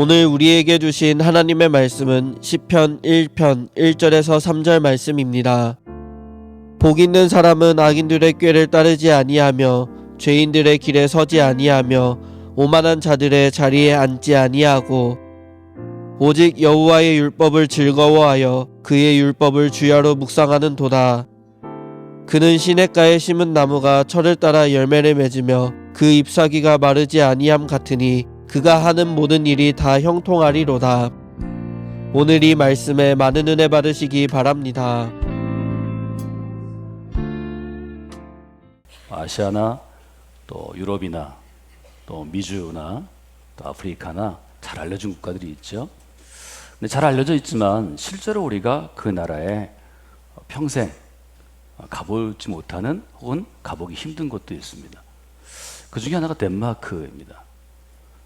오늘 우리에게 주신 하나님의 말씀은 시편 1편 1절에서 3절 말씀입니다. 복 있는 사람은 악인들의 꾀를 따르지 아니하며 죄인들의 길에 서지 아니하며 오만한 자들의 자리에 앉지 아니하고 오직 여호와의 율법을 즐거워하여 그의 율법을 주야로 묵상하는 도다. 그는 시냇가에 심은 나무가 철을 따라 열매를 맺으며 그 잎사귀가 마르지 아니함 같으니 그가 하는 모든 일이 다 형통하리로다. 오늘 이 말씀에 많은 은혜 받으시기 바랍니다. 아시아나 또 유럽이나 또 미주나 또 아프리카나 잘 알려진 국가들이 있죠. 근데 잘 알려져 있지만 실제로 우리가 그 나라에 평생 가보지 못하는 혹은 가보기 힘든 곳도 있습니다. 그 중에 하나가 덴마크입니다.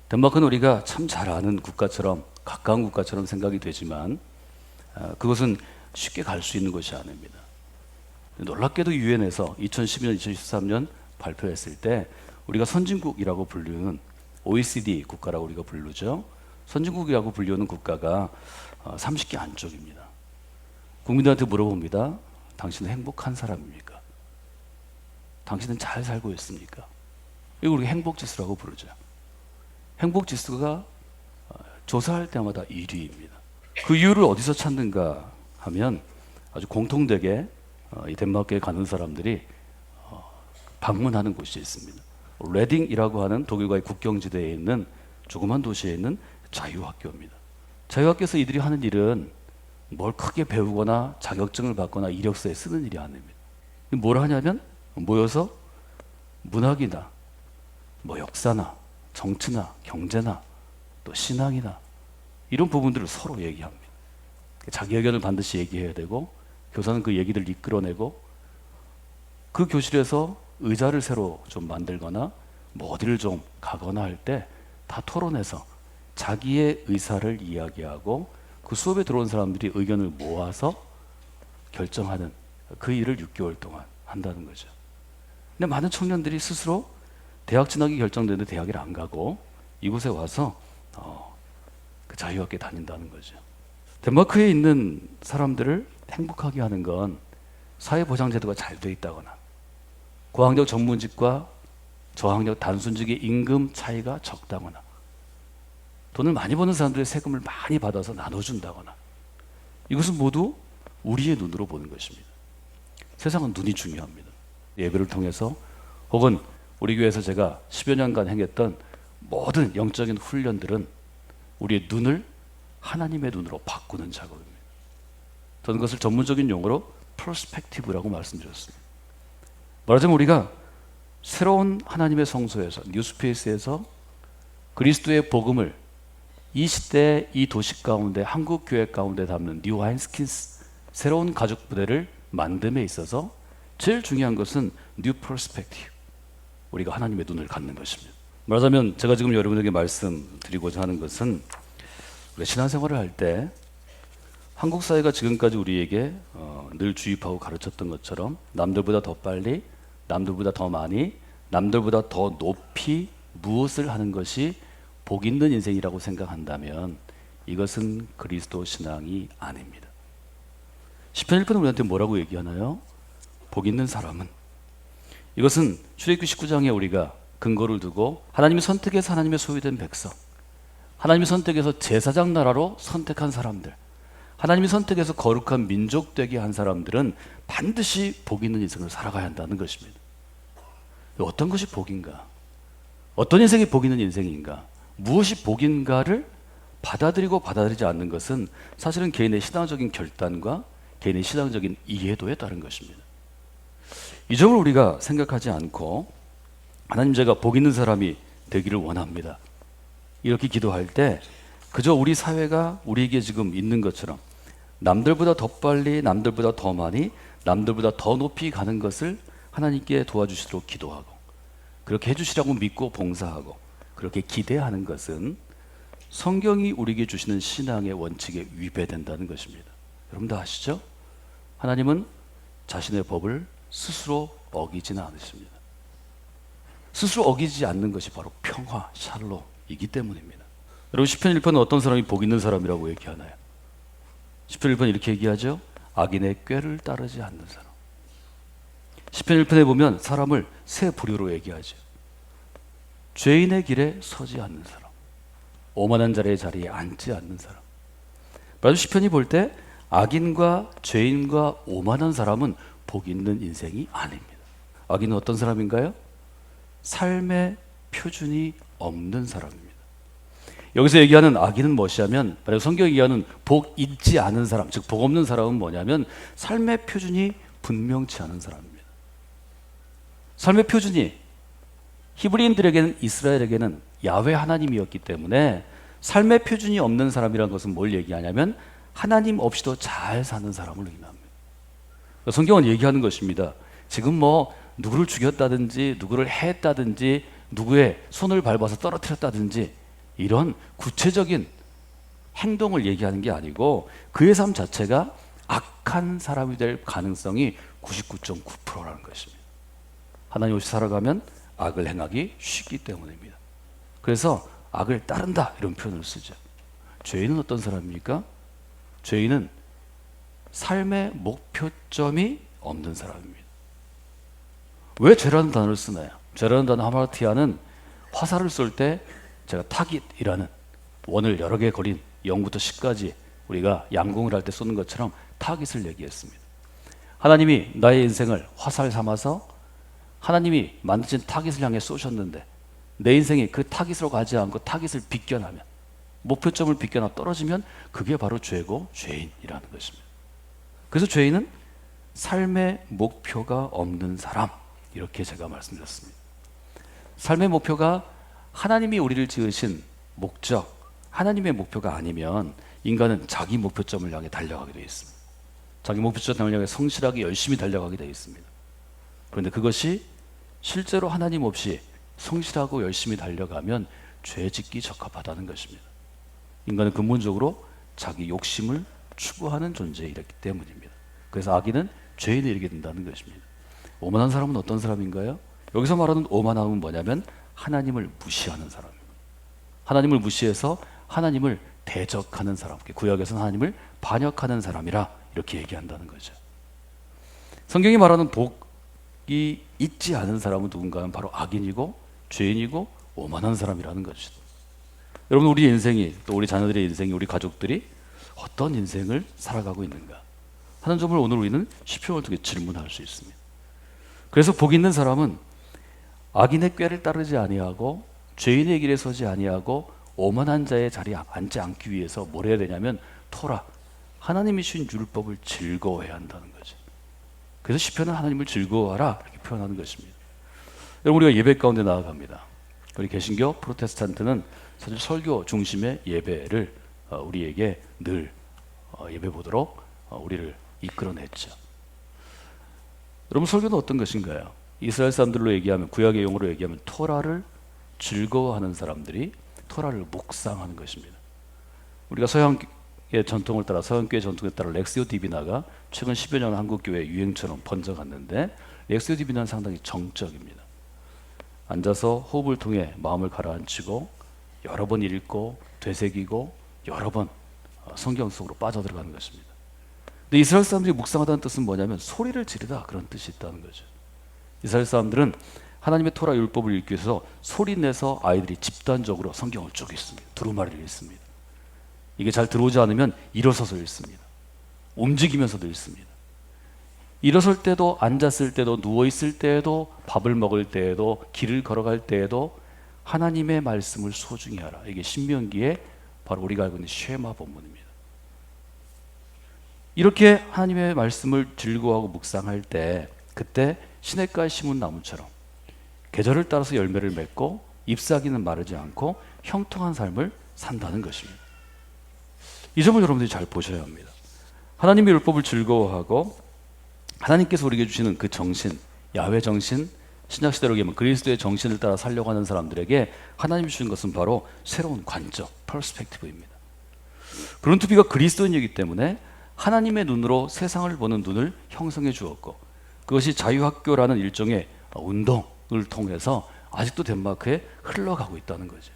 덴마크는 우리가 참 잘 아는 국가처럼 가까운 국가처럼 생각이 되지만 그것은 쉽게 갈 수 있는 것이 아닙니다. 놀랍게도 유엔에서 2012년, 2013년 발표했을 때 우리가 선진국이라고 불리는 OECD 국가라고 우리가 부르죠. 선진국이라고 불리는 국가가 30개 안쪽입니다. 국민들한테 물어봅니다. 당신은 행복한 사람입니까? 당신은 잘 살고 있습니까? 이거 우리가 행복지수라고 부르죠. 행복지수가 조사할 때마다 1위입니다. 그 이유를 어디서 찾는가 하면 아주 공통되게 이 덴마크에 가는 사람들이 방문하는 곳이 있습니다. 레딩이라고 하는 독일과의 국경지대에 있는 조그만 도시에 있는 자유학교입니다. 자유학교에서 이들이 하는 일은 뭘 크게 배우거나 자격증을 받거나 이력서에 쓰는 일이 아닙니다. 뭘 하냐면 모여서 문학이나 역사나 정치나 경제나 또 신앙이나 이런 부분들을 서로 얘기합니다. 자기 의견을 반드시 얘기해야 되고 교사는 그 얘기를 이끌어내고 그 교실에서 의자를 새로 좀 만들거나 어디를 좀 가거나 할 때 다 토론해서 자기의 의사를 이야기하고 그 수업에 들어온 사람들이 의견을 모아서 결정하는 그 일을 6개월 동안 한다는 거죠. 근데 많은 청년들이 스스로 대학 진학이 결정되는데 대학을 안 가고 이곳에 와서 그 자유학교에 다닌다는 거죠. 덴마크에 있는 사람들을 행복하게 하는 건 사회보장제도가 잘 돼 있다거나 고학력 전문직과 저학력 단순직의 임금 차이가 적다거나 돈을 많이 버는 사람들의 세금을 많이 받아서 나눠준다거나 이것은 모두 우리의 눈으로 보는 것입니다. 세상은 눈이 중요합니다. 예배를 통해서 혹은 우리 교회에서 제가 10여 년간 행했던 모든 영적인 훈련들은 우리의 눈을 하나님의 눈으로 바꾸는 작업입니다. 저는 그것을 전문적인 용어로 퍼스펙티브라고 말씀드렸습니다. 말하자면 우리가 새로운 하나님의 성소에서 뉴스페이스에서 그리스도의 복음을 이 시대 이 도시 가운데 한국 교회 가운데 담는 뉴 와인스킨스 새로운 가족 부대를 만듦에 있어서 제일 중요한 것은 뉴 퍼스펙티브 우리가 하나님의 눈을 갖는 것입니다. 말하자면 제가 지금 여러분에게 말씀드리고자 하는 것은 우리가 신앙생활을 할 때 한국 사회가 지금까지 우리에게 늘 주입하고 가르쳤던 것처럼 남들보다 더 빨리, 남들보다 더 많이, 남들보다 더 높이 무엇을 하는 것이 복 있는 인생이라고 생각한다면 이것은 그리스도 신앙이 아닙니다. 시편 1편은 우리한테 뭐라고 얘기하나요? 복 있는 사람은 이것은 출애굽기 19장에 우리가 근거를 두고 하나님이 선택해서 하나님의 소유된 백성, 하나님이 선택해서 제사장 나라로 선택한 사람들, 하나님이 선택해서 거룩한 민족 되게 한 사람들은 반드시 복 있는 인생을 살아가야 한다는 것입니다. 어떤 것이 복인가? 어떤 인생이 복 있는 인생인가? 무엇이 복인가를 받아들이고 받아들이지 않는 것은 사실은 개인의 신앙적인 결단과 개인의 신앙적인 이해도에 따른 것입니다. 이 점을 우리가 생각하지 않고 하나님 제가 복 있는 사람이 되기를 원합니다. 이렇게 기도할 때 그저 우리 사회가 우리에게 지금 있는 것처럼 남들보다 더 빨리, 남들보다 더 많이, 남들보다 더 높이 가는 것을 하나님께 도와주시도록 기도하고 그렇게 해주시라고 믿고 봉사하고 그렇게 기대하는 것은 성경이 우리에게 주시는 신앙의 원칙에 위배된다는 것입니다. 여러분 다 아시죠? 하나님은 자신의 법을 스스로 어기지는 않으십니다. 스스로 어기지 않는 것이 바로 평화, 샬롬이기 때문입니다. 여러분 시편 1편은 어떤 사람이 복 있는 사람이라고 얘기하나요? 시편 1편 이렇게 얘기하죠. 악인의 꾀를 따르지 않는 사람. 시편 1편에 보면 사람을 세 부류로 얘기하죠. 죄인의 길에 서지 않는 사람, 오만한 자의 자리에 앉지 않는 사람. 바로 시편이 볼 때 악인과 죄인과 오만한 사람은 복 있는 인생이 아닙니다. 악인은 어떤 사람인가요? 삶의 표준이 없는 사람입니다. 여기서 얘기하는 악인은 무엇이냐면, 만약 성경이 얘기하는 복 있지 않은 사람, 즉 복 없는 사람은 뭐냐면 삶의 표준이 분명치 않은 사람입니다. 삶의 표준이 히브리인들에게는, 이스라엘에게는 야훼 하나님이었기 때문에 삶의 표준이 없는 사람이라는 것은 뭘 얘기하냐면 하나님 없이도 잘 사는 사람을 의미합니다. 성경은 얘기하는 것입니다. 지금 뭐 누구를 죽였다든지 누구를 해했다든지 누구의 손을 밟아서 떨어뜨렸다든지 이런 구체적인 행동을 얘기하는 게 아니고 그의 삶 자체가 악한 사람이 될 가능성이 99.9%라는 것입니다. 하나님 없이 살아가면 악을 행하기 쉽기 때문입니다. 그래서 악을 따른다 이런 표현을 쓰죠. 죄인은 어떤 사람입니까? 죄인은 삶의 목표점이 없는 사람입니다. 왜 죄라는 단어를 쓰나요? 죄라는 단어 하마르티아는 화살을 쏠 때 제가 타깃이라는 원을 여러 개 걸린 0부터 10까지 우리가 양궁을 할 때 쏘는 것처럼 타깃을 얘기했습니다. 하나님이 나의 인생을 화살 삼아서 하나님이 만드신 타깃을 향해 쏘셨는데 내 인생이 그 타깃으로 가지 않고 타깃을 비껴나면, 목표점을 비껴나 떨어지면 그게 바로 죄고 죄인이라는 것입니다. 그래서 죄인은 삶의 목표가 없는 사람, 이렇게 제가 말씀드렸습니다. 삶의 목표가 하나님이 우리를 지으신 목적, 하나님의 목표가 아니면 인간은 자기 목표점을 향해 달려가게 되어 있습니다. 자기 목표점을 향해 성실하게 열심히 달려가게 되어 있습니다. 그런데 그것이 실제로 하나님 없이 성실하고 열심히 달려가면 죄 짓기 적합하다는 것입니다. 인간은 근본적으로 자기 욕심을 추구하는 존재이기 때문입니다. 그래서 악인은 죄인에 이르게 된다는 것입니다. 오만한 사람은 어떤 사람인가요? 여기서 말하는 오만함은 뭐냐면 하나님을 무시하는 사람입니다. 하나님을 무시해서 하나님을 대적하는 사람, 구약에서는 하나님을 반역하는 사람이라 이렇게 얘기한다는 거죠. 성경이 말하는 복이 있지 않은 사람은 누군가 하면 바로 악인이고 죄인이고 오만한 사람이라는 것이죠. 여러분, 우리 인생이, 또 우리 자녀들의 인생이, 우리 가족들이 어떤 인생을 살아가고 있는가 하는 점을 오늘 우리는 시편을 통해 질문할 수 있습니다. 그래서 복 있는 사람은 악인의 꾀를 따르지 아니하고 죄인의 길에 서지 아니하고 오만한 자의 자리에 앉지 않기 위해서 뭘 해야 되냐면 토라, 하나님이 주신 율법을 즐거워해야 한다는 거죠. 그래서 시편은 하나님을 즐거워하라 이렇게 표현하는 것입니다. 여러분, 우리가 예배 가운데 나아갑니다. 우리 개신교 프로테스탄트는 사실 설교 중심의 예배를 우리에게 늘 예배 보도록 우리를 이끌어냈죠. 여러분, 설교는 어떤 것인가요? 이스라엘 사람들로 얘기하면, 구약의 용어로 얘기하면 토라를 즐거워하는 사람들이 토라를 묵상하는 것입니다. 우리가 서양의 전통을 따라, 서양교의 전통에 따라 렉시오 디비나가 최근 10여 년 한국교회 유행처럼 번져갔는데, 렉시오 디비나는 상당히 정적입니다. 앉아서 호흡을 통해 마음을 가라앉히고 여러 번 읽고 되새기고 여러 번 성경 속으로 빠져들어가는 것입니다. 근데 이스라엘 사람들이 묵상하다는 뜻은 뭐냐면 소리를 지르다, 그런 뜻이 있다는 거죠. 이스라엘 사람들은 하나님의 토라 율법을 읽기 위해서 소리 내서 아이들이 집단적으로 성경을 쭉 읽습니다. 두루마리를 읽습니다. 이게 잘 들어오지 않으면 일어서서 읽습니다. 움직이면서도 읽습니다. 일어설 때도, 앉았을 때도, 누워있을 때에도, 밥을 먹을 때에도, 길을 걸어갈 때에도 하나님의 말씀을 소중히 하라. 이게 신명기에 바로 우리가 알고 있는 쉐마 본문입니다. 이렇게 하나님의 말씀을 즐거워하고 묵상할 때, 그때 시냇가에 심은 나무처럼 계절을 따라서 열매를 맺고 잎사귀는 마르지 않고 형통한 삶을 산다는 것입니다. 이 점을 여러분들이 잘 보셔야 합니다. 하나님의 율법을 즐거워하고 하나님께서 우리에게 주시는 그 정신, 야훼 정신, 신약시대로 얘기하면 그리스도의 정신을 따라 살려고 하는 사람들에게 하나님이 주신 것은 바로 새로운 관점, 퍼스펙티브입니다. 브룬트비가 그리스도인이기 때문에 하나님의 눈으로 세상을 보는 눈을 형성해 주었고, 그것이 자유학교라는 일종의 운동을 통해서 아직도 덴마크에 흘러가고 있다는 거죠.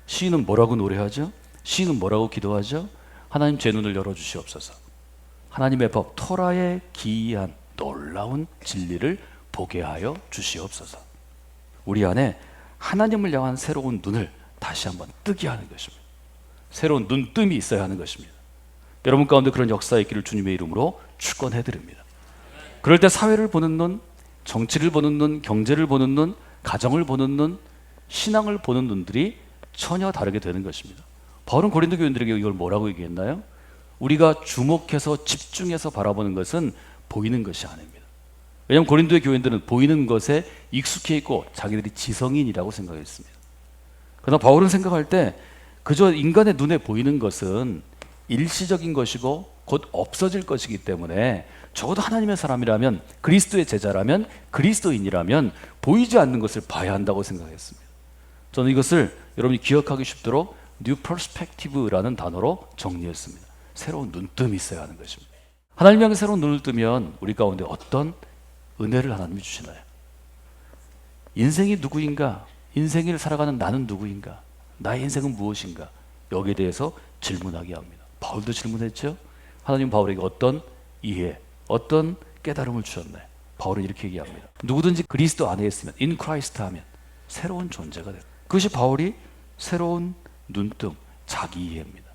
시인은 뭐라고 노래하죠? 시인은 뭐라고 기도하죠? 하나님 제 눈을 열어주시옵소서. 하나님의 법 토라의 기이한 놀라운 진리를 보게 하여 주시옵소서. 우리 안에 하나님을 향한 새로운 눈을 다시 한번 뜨게 하는 것입니다. 새로운 눈뜸이 있어야 하는 것입니다. 여러분 가운데 그런 역사가 있기를 주님의 이름으로 축원해드립니다. 그럴 때 사회를 보는 눈, 정치를 보는 눈, 경제를 보는 눈, 가정을 보는 눈, 신앙을 보는 눈들이 전혀 다르게 되는 것입니다. 바울은 고린도 교인들에게 이걸 뭐라고 얘기했나요? 우리가 주목해서 집중해서 바라보는 것은 보이는 것이 아닙니다. 왜냐하면 고린도의 교인들은 보이는 것에 익숙해 있고 자기들이 지성인이라고 생각했습니다. 그러나 바울은 생각할 때 그저 인간의 눈에 보이는 것은 일시적인 것이고 곧 없어질 것이기 때문에 적어도 하나님의 사람이라면, 그리스도의 제자라면, 그리스도인이라면 보이지 않는 것을 봐야 한다고 생각했습니다. 저는 이것을 여러분이 기억하기 쉽도록 New Perspective라는 단어로 정리했습니다. 새로운 눈뜸이 있어야 하는 것입니다. 하나님 향해 새로운 눈을 뜨면 우리 가운데 어떤 은혜를 하나님이 주시나요? 인생이 누구인가? 인생을 살아가는 나는 누구인가? 나의 인생은 무엇인가? 여기에 대해서 질문하게 합니다. 바울도 질문했죠. 하나님 바울에게 어떤 이해, 어떤 깨달음을 주셨나요? 바울은 이렇게 얘기합니다. 누구든지 그리스도 안에 있으면, in Christ 하면 새로운 존재가 됩니다. 그것이 바울이 새로운 눈뜸, 자기 이해입니다.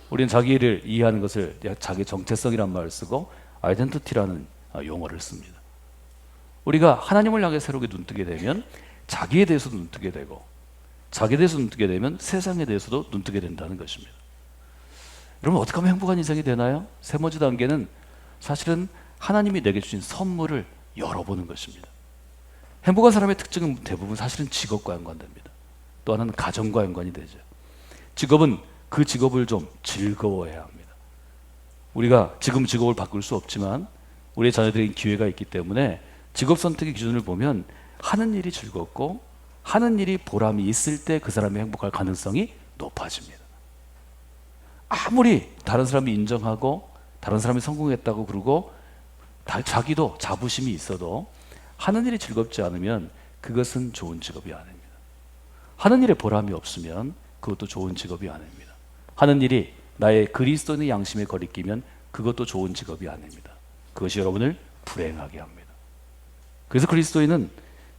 우리는 자기를 이해하는 것을 자기 정체성이란 말을 쓰고 아이덴티티라는 용어를 씁니다. 우리가 하나님을 향해 새롭게 눈뜨게 되면 자기에 대해서도 눈뜨게 되고, 자기에 대해서 눈뜨게 되면 세상에 대해서도 눈뜨게 된다는 것입니다. 여러분, 어떻게 하면 행복한 인생이 되나요? 세 번째 단계는 사실은 하나님이 내게 주신 선물을 열어보는 것입니다. 행복한 사람의 특징은 대부분 사실은 직업과 연관됩니다. 또 하나는 가정과 연관이 되죠. 직업은 그 직업을 좀 즐거워해야 합니다. 우리가 지금 직업을 바꿀 수 없지만 우리의 자녀들에게 기회가 있기 때문에 직업 선택의 기준을 보면 하는 일이 즐겁고 하는 일이 보람이 있을 때 그 사람이 행복할 가능성이 높아집니다. 아무리 다른 사람이 인정하고 다른 사람이 성공했다고 그러고 자기도 자부심이 있어도 하는 일이 즐겁지 않으면 그것은 좋은 직업이 아닙니다. 하는 일에 보람이 없으면 그것도 좋은 직업이 아닙니다. 하는 일이 나의 그리스도인의 양심에 거리끼면 그것도 좋은 직업이 아닙니다. 그것이 여러분을 불행하게 합니다. 그래서 그리스도인은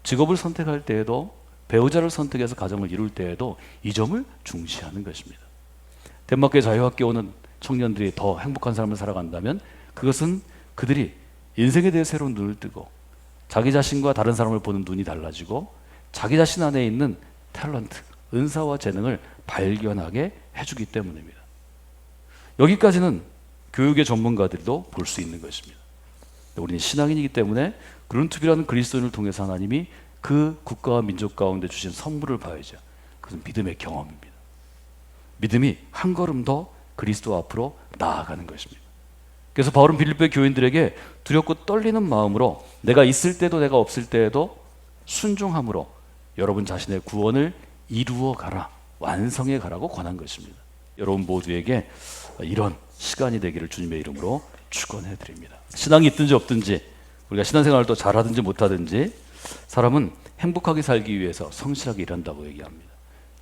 직업을 선택할 때에도, 배우자를 선택해서 가정을 이룰 때에도 이 점을 중시하는 것입니다. 덴마크의 자유학교 오는 청년들이 더 행복한 삶을 살아간다면 그것은 그들이 인생에 대해 새로운 눈을 뜨고 자기 자신과 다른 사람을 보는 눈이 달라지고 자기 자신 안에 있는 탤런트, 은사와 재능을 발견하게 해주기 때문입니다. 여기까지는 교육의 전문가들도 볼 수 있는 것입니다. 우리는 신앙인이기 때문에 그룬투비라는 그리스도인을 통해서 하나님이 그 국가와 민족 가운데 주신 선물을 봐야죠. 그것은 믿음의 경험입니다. 믿음이 한 걸음 더 그리스도 앞으로 나아가는 것입니다. 그래서 바울은 빌립보 교인들에게 두렵고 떨리는 마음으로 내가 있을 때도 내가 없을 때에도 순종함으로 여러분 자신의 구원을 이루어 가라, 완성해 가라고 권한 것입니다. 여러분 모두에게 이런 시간이 되기를 주님의 이름으로 축원해 드립니다. 신앙이 있든지 없든지, 우리가 신앙생활을 또 잘하든지 못하든지, 사람은 행복하게 살기 위해서 성실하게 일한다고 얘기합니다.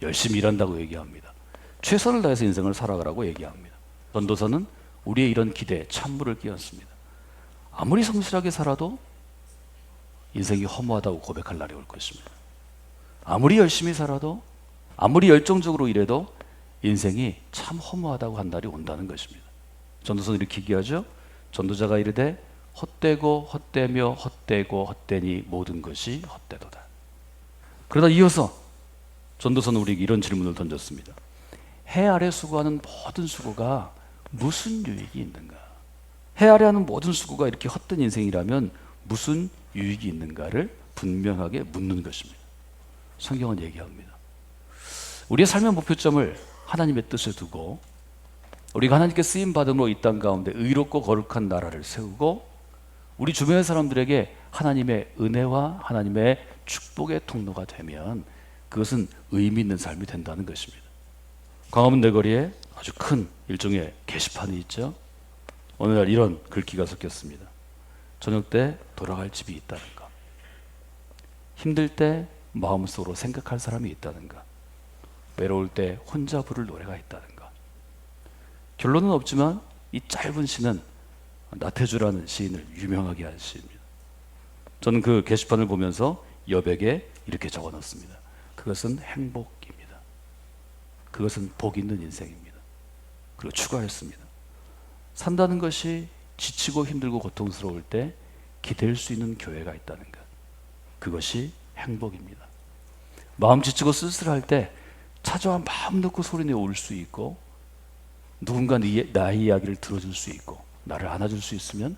열심히 일한다고 얘기합니다. 최선을 다해서 인생을 살아가라고 얘기합니다. 전도서는 우리의 이런 기대에 찬물을 끼얹습니다. 아무리 성실하게 살아도 인생이 허무하다고 고백할 날이 올 것입니다. 아무리 열심히 살아도, 아무리 열정적으로 일해도 인생이 참 허무하다고 한 날이 온다는 것입니다. 전도서는 이렇게 얘기하죠. 전도자가 이르되 헛되고 헛되며 헛되고 헛되니 모든 것이 헛되도다. 그러다 이어서 전도서는 우리에게 이런 질문을 던졌습니다. 해 아래 수고하는 모든 수고가 무슨 유익이 있는가? 해 아래 하는 모든 수고가 이렇게 헛된 인생이라면 무슨 유익이 있는가를 분명하게 묻는 것입니다. 성경은 얘기합니다. 우리의 삶의 목표점을 하나님의 뜻에 두고 우리가 하나님께 쓰임받음으로 이 땅 가운데 의롭고 거룩한 나라를 세우고 우리 주변의 사람들에게 하나님의 은혜와 하나님의 축복의 통로가 되면 그것은 의미 있는 삶이 된다는 것입니다. 광화문 내거리에 아주 큰 일종의 게시판이 있죠. 어느 날 이런 글귀가 섞였습니다. 저녁 때 돌아갈 집이 있다는가, 힘들 때 마음속으로 생각할 사람이 있다는가, 외로울 때 혼자 부를 노래가 있다는 것. 결론은 없지만 이 짧은 시는 나태주라는 시인을 유명하게 한 시입니다. 저는 그 게시판을 보면서 여백에 이렇게 적어놨습니다. 그것은 행복입니다. 그것은 복 있는 인생입니다. 그리고 추가했습니다. 산다는 것이 지치고 힘들고 고통스러울 때 기댈 수 있는 교회가 있다는 것. 그것이 행복입니다. 마음 지치고 쓸쓸할 때 찾아와 마음 놓고 소리내어 울 수 있고, 누군가 나의 이야기를 들어줄 수 있고 나를 안아줄 수 있으면,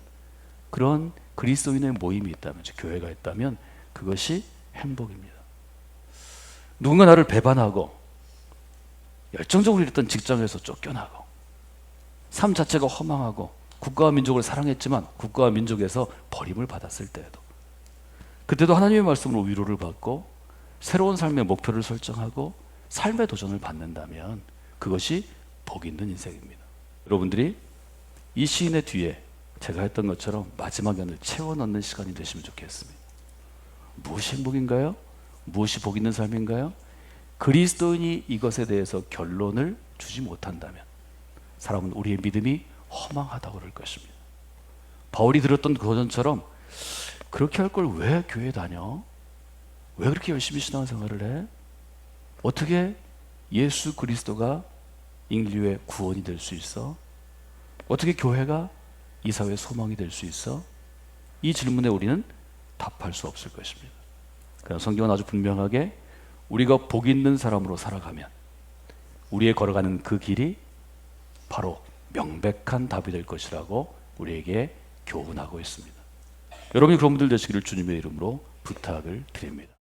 그런 그리스도인의 모임이 있다면, 교회가 있다면 그것이 행복입니다. 누군가 나를 배반하고 열정적으로 일했던 직장에서 쫓겨나고 삶 자체가 허망하고 국가와 민족을 사랑했지만 국가와 민족에서 버림을 받았을 때에도, 그때도 하나님의 말씀으로 위로를 받고 새로운 삶의 목표를 설정하고 삶의 도전을 받는다면 그것이 복 있는 인생입니다. 여러분들이 이 시인의 뒤에 제가 했던 것처럼 마지막 연을 채워 넣는 시간이 되시면 좋겠습니다. 무엇이 행복인가요? 무엇이 복 있는 삶인가요? 그리스도인이 이것에 대해서 결론을 주지 못한다면 사람은 우리의 믿음이 허망하다고 그럴 것입니다. 바울이 들었던 고전처럼 그렇게 할 걸 왜 교회 다녀? 왜 그렇게 열심히 신앙생활을 해? 어떻게 예수 그리스도가 인류의 구원이 될 수 있어? 어떻게 교회가 이 사회의 소망이 될 수 있어? 이 질문에 우리는 답할 수 없을 것입니다. 그러나 성경은 아주 분명하게 우리가 복 있는 사람으로 살아가면 우리의 걸어가는 그 길이 바로 명백한 답이 될 것이라고 우리에게 교훈하고 있습니다. 여러분이 그런 분들 되시기를 주님의 이름으로 부탁을 드립니다.